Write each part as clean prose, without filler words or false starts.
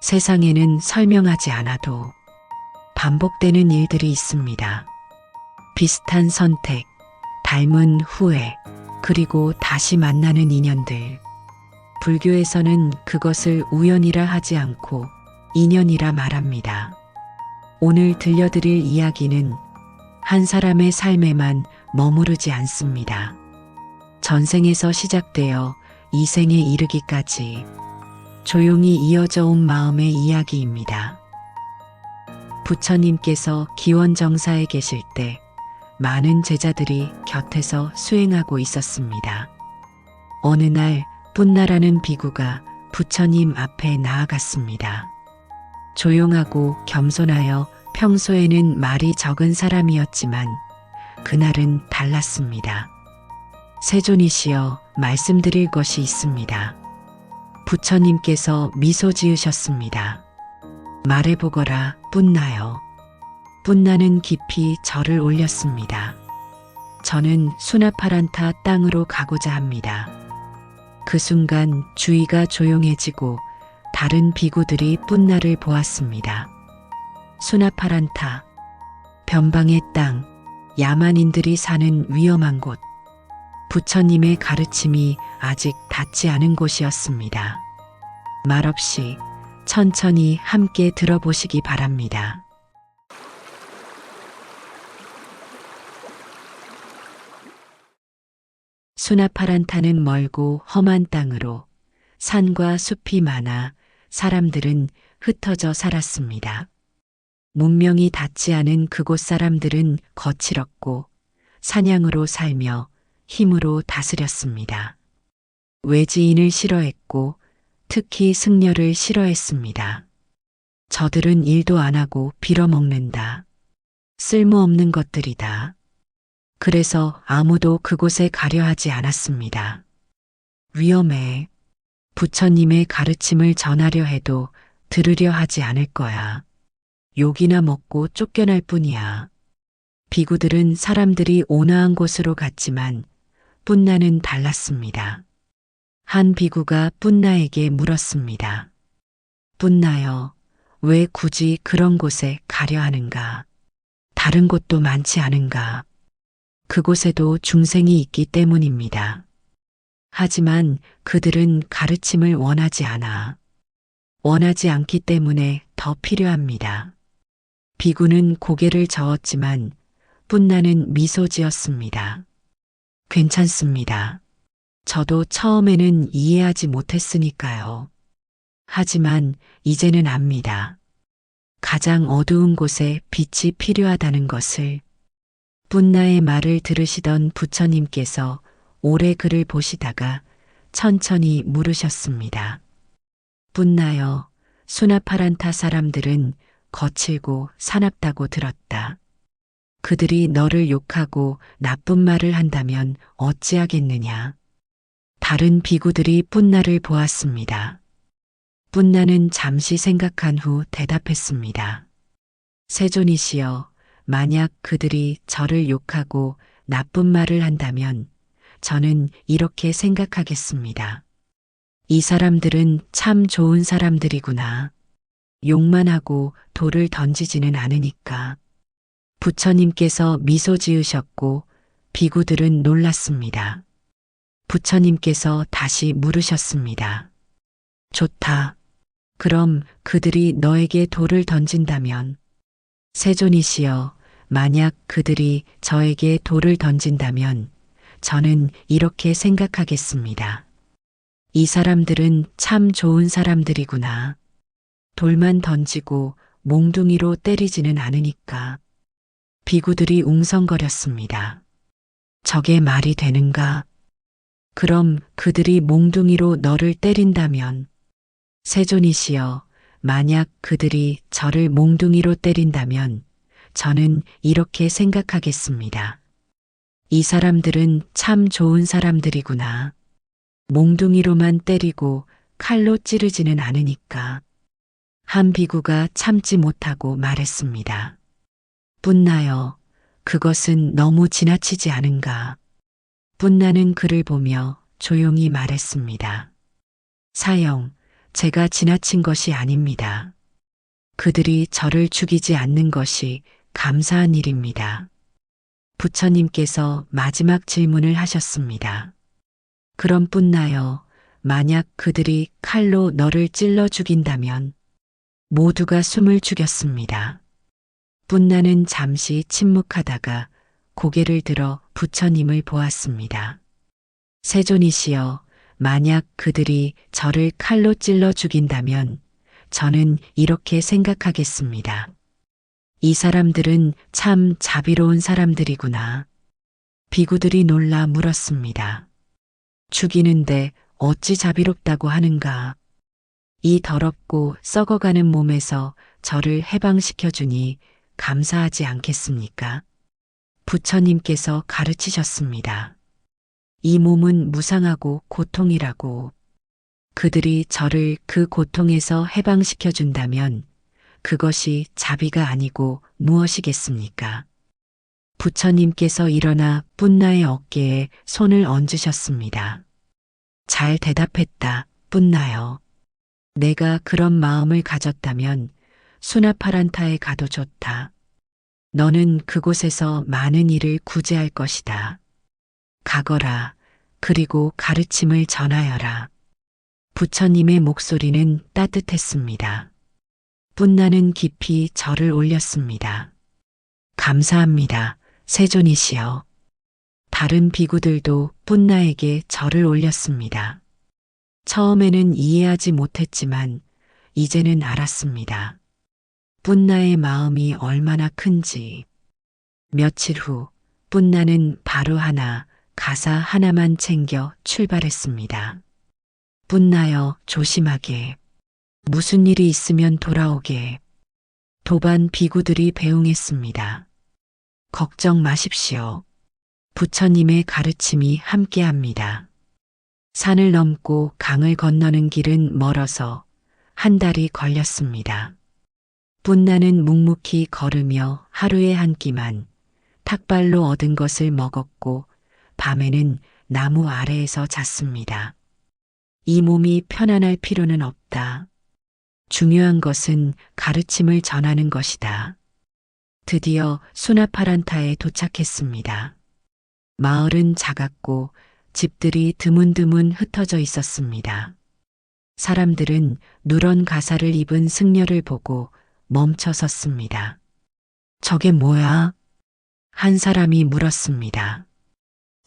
세상에는 설명하지 않아도 반복되는 일들이 있습니다. 비슷한 선택, 닮은 후회, 그리고 다시 만나는 인연들. 불교에서는 그것을 우연이라 하지 않고 인연이라 말합니다. 오늘 들려드릴 이야기는 한 사람의 삶에만 머무르지 않습니다. 전생에서 시작되어 이 생에 이르기까지 조용히 이어져 온 마음의 이야기입니다. 부처님께서 기원정사에 계실 때 많은 제자들이 곁에서 수행하고 있었습니다. 어느 날 뿐나라는 비구가 부처님 앞에 나아갔습니다. 조용하고 겸손하여 평소에는 말이 적은 사람이었지만 그날은 달랐습니다. 세존이시여, 말씀드릴 것이 있습니다. 부처님께서 미소 지으셨습니다. 말해보거라, 뿐나여. 뿐나는 깊이 절을 올렸습니다. 저는 수나파란타 땅으로 가고자 합니다. 그 순간 주위가 조용해지고 다른 비구들이 뿐나를 보았습니다. 수나파란타, 변방의 땅, 야만인들이 사는 위험한 곳. 부처님의 가르침이 아직 닿지 않은 곳이었습니다. 말없이 천천히 함께 들어보시기 바랍니다. 수나파란타는 멀고 험한 땅으로 산과 숲이 많아 사람들은 흩어져 살았습니다. 문명이 닿지 않은 그곳 사람들은 거칠었고 사냥으로 살며 힘으로 다스렸습니다. 외지인을 싫어했고 특히 승려를 싫어했습니다. 저들은 일도 안 하고 빌어먹는다. 쓸모없는 것들이다. 그래서 아무도 그곳에 가려 하지 않았습니다. 위험해. 부처님의 가르침을 전하려 해도 들으려 하지 않을 거야. 욕이나 먹고 쫓겨날 뿐이야. 비구들은 사람들이 온화한 곳으로 갔지만 뿐나는 달랐습니다. 한 비구가 뿐나에게 물었습니다. 뿐나여, 왜 굳이 그런 곳에 가려 하는가? 다른 곳도 많지 않은가? 그곳에도 중생이 있기 때문입니다. 하지만 그들은 가르침을 원하지 않아. 원하지 않기 때문에 더 필요합니다. 비구는 고개를 저었지만 뿐나는 미소 지었습니다. 괜찮습니다. 저도 처음에는 이해하지 못했으니까요. 하지만 이제는 압니다. 가장 어두운 곳에 빛이 필요하다는 것을. 뿐나의 말을 들으시던 부처님께서 오래 그를 보시다가 천천히 물으셨습니다. 뿐나여, 수나파란타 사람들은 거칠고 사납다고 들었다. 그들이 너를 욕하고 나쁜 말을 한다면 어찌하겠느냐. 다른 비구들이 뿐나를 보았습니다. 뿐나는 잠시 생각한 후 대답했습니다. 세존이시여, 만약 그들이 저를 욕하고 나쁜 말을 한다면 저는 이렇게 생각하겠습니다. 이 사람들은 참 좋은 사람들이구나. 욕만 하고 돌을 던지지는 않으니까. 부처님께서 미소 지으셨고 비구들은 놀랐습니다. 부처님께서 다시 물으셨습니다. 좋다. 그럼 그들이 너에게 돌을 던진다면? 세존이시여, 만약 그들이 저에게 돌을 던진다면 저는 이렇게 생각하겠습니다. 이 사람들은 참 좋은 사람들이구나. 돌만 던지고 몽둥이로 때리지는 않으니까. 비구들이 웅성거렸습니다. 저게 말이 되는가? 그럼 그들이 몽둥이로 너를 때린다면? 세존이시여, 만약 그들이 저를 몽둥이로 때린다면 저는 이렇게 생각하겠습니다. 이 사람들은 참 좋은 사람들이구나. 몽둥이로만 때리고 칼로 찌르지는 않으니까. 한 비구가 참지 못하고 말했습니다. 뿐나여, 그것은 너무 지나치지 않은가? 뿐나는 그를 보며 조용히 말했습니다. 사형, 제가 지나친 것이 아닙니다. 그들이 저를 죽이지 않는 것이 감사한 일입니다. 부처님께서 마지막 질문을 하셨습니다. 그럼 뿐나요, 만약 그들이 칼로 너를 찔러 죽인다면? 모두가 숨을 죽였습니다. 뿐나는 잠시 침묵하다가 고개를 들어 부처님을 보았습니다. 세존이시여, 만약 그들이 저를 칼로 찔러 죽인다면 저는 이렇게 생각하겠습니다. 이 사람들은 참 자비로운 사람들이구나. 비구들이 놀라 물었습니다. 죽이는데 어찌 자비롭다고 하는가? 이 더럽고 썩어가는 몸에서 저를 해방시켜 주니 감사하지 않겠습니까? 부처님께서 가르치셨습니다. 이 몸은 무상하고 고통이라고. 그들이 저를 그 고통에서 해방시켜 준다면 그것이 자비가 아니고 무엇이겠습니까? 부처님께서 일어나 뿐나의 어깨에 손을 얹으셨습니다. 잘 대답했다, 뿐나여. 내가 그런 마음을 가졌다면 수나파란타에 가도 좋다. 너는 그곳에서 많은 일을 구제할 것이다. 가거라. 그리고 가르침을 전하여라. 부처님의 목소리는 따뜻했습니다. 뿐나는 깊이 절을 올렸습니다. 감사합니다, 세존이시여. 다른 비구들도 뿐나에게 절을 올렸습니다. 처음에는 이해하지 못했지만 이제는 알았습니다. 뿐나의 마음이 얼마나 큰지. 며칠 후 뿐나는 바로 하나, 가사 하나만 챙겨 출발했습니다. 뿐나여, 조심하게. 무슨 일이 있으면 돌아오게. 도반 비구들이 배웅했습니다. 걱정 마십시오. 부처님의 가르침이 함께합니다. 산을 넘고 강을 건너는 길은 멀어서 한 달이 걸렸습니다. 뿐나는 묵묵히 걸으며 하루에 한 끼만 탁발로 얻은 것을 먹었고 밤에는 나무 아래에서 잤습니다. 이 몸이 편안할 필요는 없다. 중요한 것은 가르침을 전하는 것이다. 드디어 수나파란타에 도착했습니다. 마을은 작았고 집들이 드문드문 흩어져 있었습니다. 사람들은 누런 가사를 입은 승려를 보고 멈춰 섰습니다. 저게 뭐야? 한 사람이 물었습니다.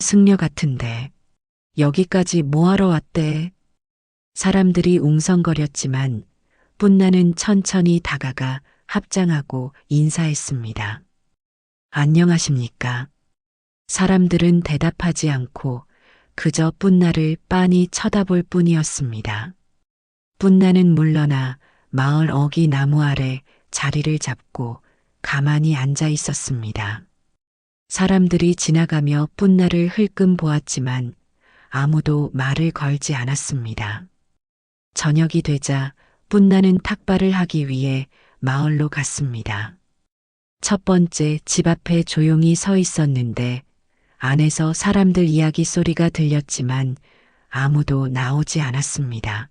승려 같은데 여기까지 뭐하러 왔대? 사람들이 웅성거렸지만 뿐나는 천천히 다가가 합장하고 인사했습니다. 안녕하십니까? 사람들은 대답하지 않고 그저 뿐나를 빤히 쳐다볼 뿐이었습니다. 뿐나는 물러나 마을 어기 나무 아래 자리를 잡고 가만히 앉아 있었습니다. 사람들이 지나가며 뿐나를 흘끔 보았지만 아무도 말을 걸지 않았습니다. 저녁이 되자 뿐나는 탁발을 하기 위해 마을로 갔습니다. 첫 번째 집 앞에 조용히 서 있었는데 안에서 사람들 이야기 소리가 들렸지만 아무도 나오지 않았습니다.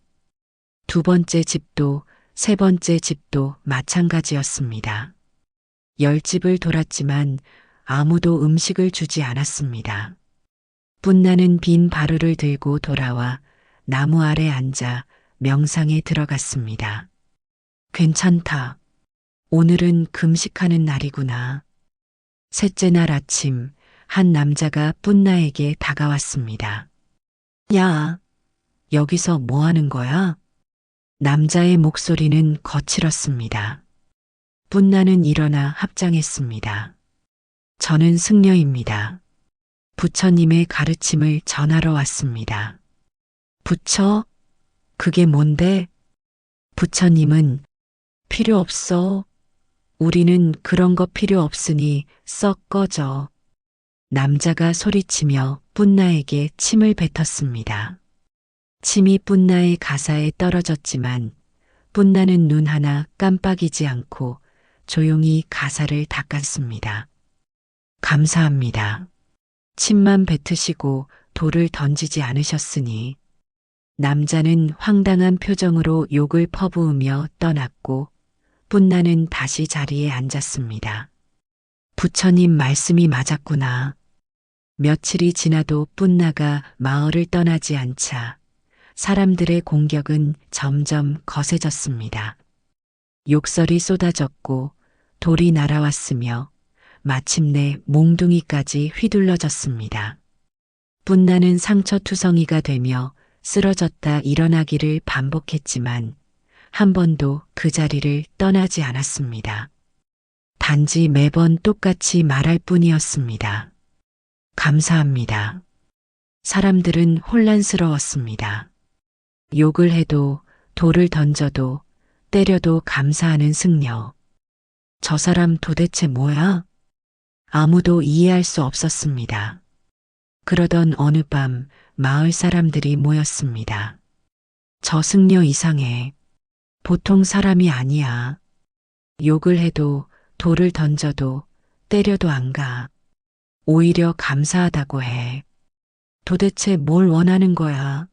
두 번째 집도 세 번째 집도 마찬가지였습니다. 10집을 돌았지만 아무도 음식을 주지 않았습니다. 뿐나는 빈 바루를 들고 돌아와 나무 아래 앉아 명상에 들어갔습니다. 괜찮다. 오늘은 금식하는 날이구나. 셋째 날 아침 한 남자가 뿐나에게 다가왔습니다. 야, 여기서 뭐 하는 거야? 남자의 목소리는 거칠었습니다. 뿐나는 일어나 합장했습니다. 저는 승려입니다. 부처님의 가르침을 전하러 왔습니다. 부처? 그게 뭔데? 부처님은 필요 없어. 우리는 그런 거 필요 없으니 썩 꺼져. 남자가 소리치며 뿐나에게 침을 뱉었습니다. 침이 뿐나의 가사에 떨어졌지만 뿐나는 눈 하나 깜빡이지 않고 조용히 가사를 닦았습니다. 감사합니다. 침만 뱉으시고 돌을 던지지 않으셨으니. 남자는 황당한 표정으로 욕을 퍼부으며 떠났고 뿐나는 다시 자리에 앉았습니다. 부처님 말씀이 맞았구나. 며칠이 지나도 뿐나가 마을을 떠나지 않자 사람들의 공격은 점점 거세졌습니다. 욕설이 쏟아졌고 돌이 날아왔으며 마침내 몽둥이까지 휘둘러졌습니다. 뿐나는 상처투성이가 되며 쓰러졌다 일어나기를 반복했지만 한 번도 그 자리를 떠나지 않았습니다. 단지 매번 똑같이 말할 뿐이었습니다. 감사합니다. 사람들은 혼란스러웠습니다. 욕을 해도 돌을 던져도 때려도 감사하는 승려. 저 사람 도대체 뭐야? 아무도 이해할 수 없었습니다. 그러던 어느 밤 마을 사람들이 모였습니다. 저 승려 이상해. 보통 사람이 아니야. 욕을 해도 돌을 던져도 때려도 안 가. 오히려 감사하다고 해. 도대체 뭘 원하는 거야?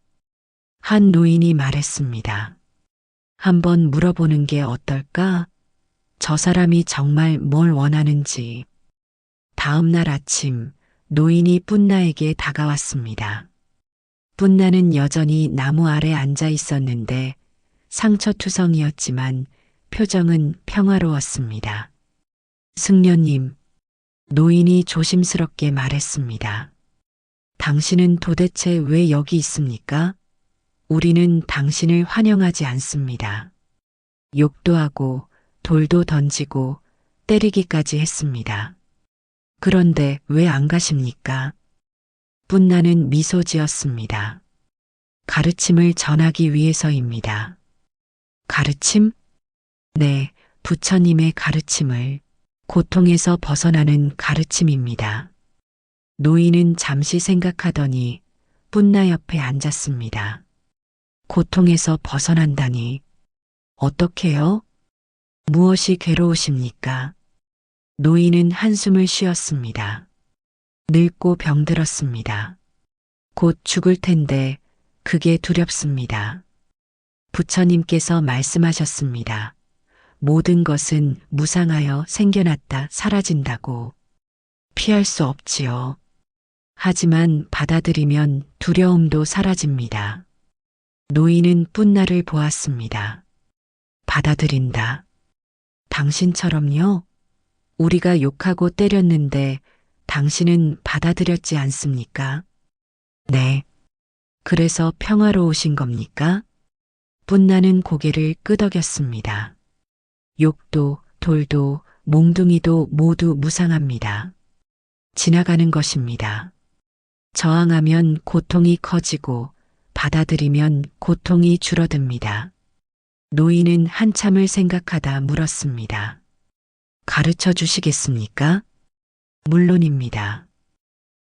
한 노인이 말했습니다. 한번 물어보는 게 어떨까? 저 사람이 정말 뭘 원하는지. 다음 날 아침 노인이 뿐나에게 다가왔습니다. 뿐나는 여전히 나무 아래 앉아 있었는데 상처투성이었지만 표정은 평화로웠습니다. 승려님, 노인이 조심스럽게 말했습니다. 당신은 도대체 왜 여기 있습니까? 우리는 당신을 환영하지 않습니다. 욕도 하고 돌도 던지고 때리기까지 했습니다. 그런데 왜 안 가십니까? 뿐나는 미소 지었습니다. 가르침을 전하기 위해서입니다. 가르침? 네, 부처님의 가르침을. 고통에서 벗어나는 가르침입니다. 노인은 잠시 생각하더니 뿐나 옆에 앉았습니다. 고통에서 벗어난다니. 어떻게요? 무엇이 괴로우십니까? 노인은 한숨을 쉬었습니다. 늙고 병들었습니다. 곧 죽을 텐데 그게 두렵습니다. 부처님께서 말씀하셨습니다. 모든 것은 무상하여 생겨났다 사라진다고. 피할 수 없지요. 하지만 받아들이면 두려움도 사라집니다. 노인은 뿐나를 보았습니다. 받아들인다. 당신처럼요? 우리가 욕하고 때렸는데 당신은 받아들였지 않습니까? 네. 그래서 평화로우신 겁니까? 뿐나는 고개를 끄덕였습니다. 욕도 돌도 몽둥이도 모두 무상합니다. 지나가는 것입니다. 저항하면 고통이 커지고 받아들이면 고통이 줄어듭니다. 노인은 한참을 생각하다 물었습니다. 가르쳐 주시겠습니까? 물론입니다.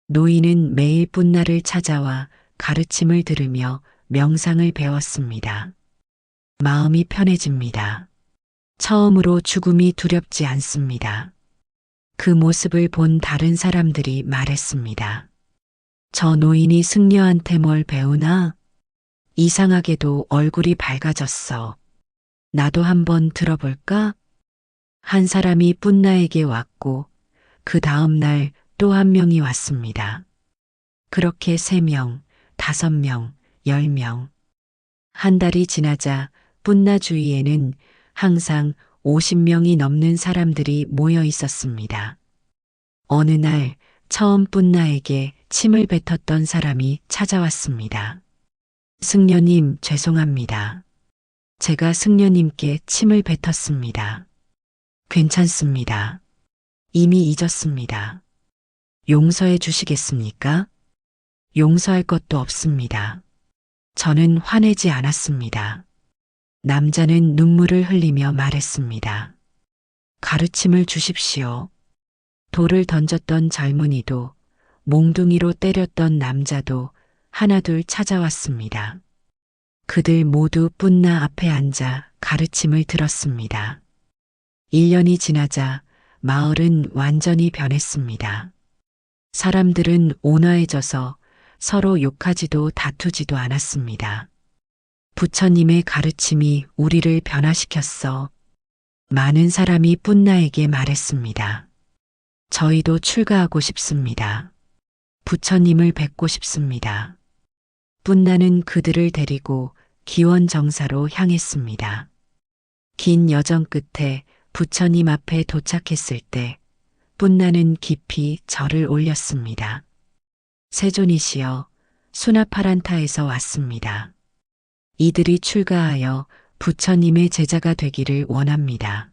노인은 매일 뿐나를 찾아와 가르침을 들으며 명상을 배웠습니다. 마음이 편해집니다. 처음으로 죽음이 두렵지 않습니다. 그 모습을 본 다른 사람들이 말했습니다. 저 노인이 승려한테 뭘 배우나? 이상하게도 얼굴이 밝아졌어. 나도 한번 들어볼까? 한 사람이 뿐나에게 왔고 그 다음 날 또 한 명이 왔습니다. 그렇게 3명, 5명, 10명. 한 달이 지나자 뿐나 주위에는 항상 50명이 넘는 사람들이 모여 있었습니다. 어느 날 처음 뿐나에게 침을 뱉었던 사람이 찾아왔습니다. 승려님 죄송합니다. 제가 승려님께 침을 뱉었습니다. 괜찮습니다. 이미 잊었습니다. 용서해 주시겠습니까? 용서할 것도 없습니다. 저는 화내지 않았습니다. 남자는 눈물을 흘리며 말했습니다. 가르침을 주십시오. 돌을 던졌던 젊은이도 몽둥이로 때렸던 남자도 하나둘 찾아왔습니다. 그들 모두 뿐나 앞에 앉아 가르침을 들었습니다. 1년이 지나자 마을은 완전히 변했습니다. 사람들은 온화해져서 서로 욕하지도 다투지도 않았습니다. 부처님의 가르침이 우리를 변화시켰어. 많은 사람이 뿐나에게 말했습니다. 저희도 출가하고 싶습니다. 부처님을 뵙고 싶습니다. 뿐나는 그들을 데리고 기원정사로 향했습니다. 긴 여정 끝에 부처님 앞에 도착했을 때 뿐나는 깊이 절을 올렸습니다. 세존이시여, 수나파란타에서 왔습니다. 이들이 출가하여 부처님의 제자가 되기를 원합니다.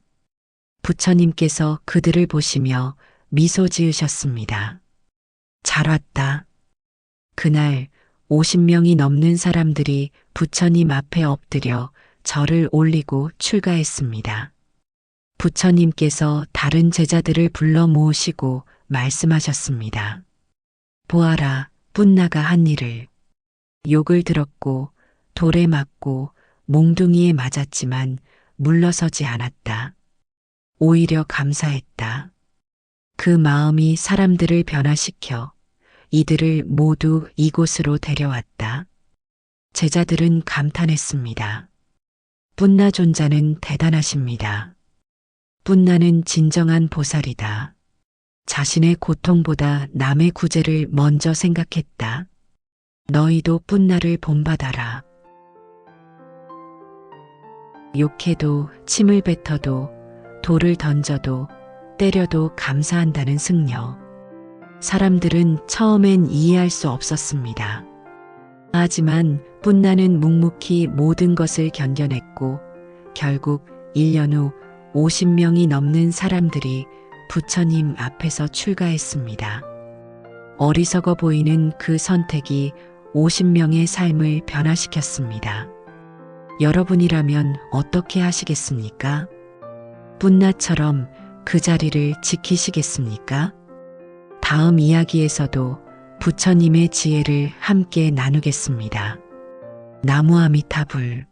부처님께서 그들을 보시며 미소 지으셨습니다. 잘 왔다. 그날 50명이 넘는 사람들이 부처님 앞에 엎드려 절을 올리고 출가했습니다. 부처님께서 다른 제자들을 불러 모으시고 말씀하셨습니다. 보아라, 뿐나가 한 일을. 욕을 들었고 돌에 맞고 몽둥이에 맞았지만 물러서지 않았다. 오히려 감사했다. 그 마음이 사람들을 변화시켜 이들을 모두 이곳으로 데려왔다. 제자들은 감탄했습니다. 뿐나 존자는 대단하십니다. 뿐나는 진정한 보살이다. 자신의 고통보다 남의 구제를 먼저 생각했다. 너희도 뿐나를 본받아라. 욕해도 침을 뱉어도 돌을 던져도 때려도 감사한다는 승려. 사람들은 처음엔 이해할 수 없었습니다. 하지만 뿐나는 묵묵히 모든 것을 견뎌냈고 결국 1년 후 50명이 넘는 사람들이 부처님 앞에서 출가했습니다. 어리석어 보이는 그 선택이 50명의 삶을 변화시켰습니다. 여러분이라면 어떻게 하시겠습니까? 뿐나처럼 그 자리를 지키시겠습니까? 다음 이야기에서도 부처님의 지혜를 함께 나누겠습니다. 나무아미타불.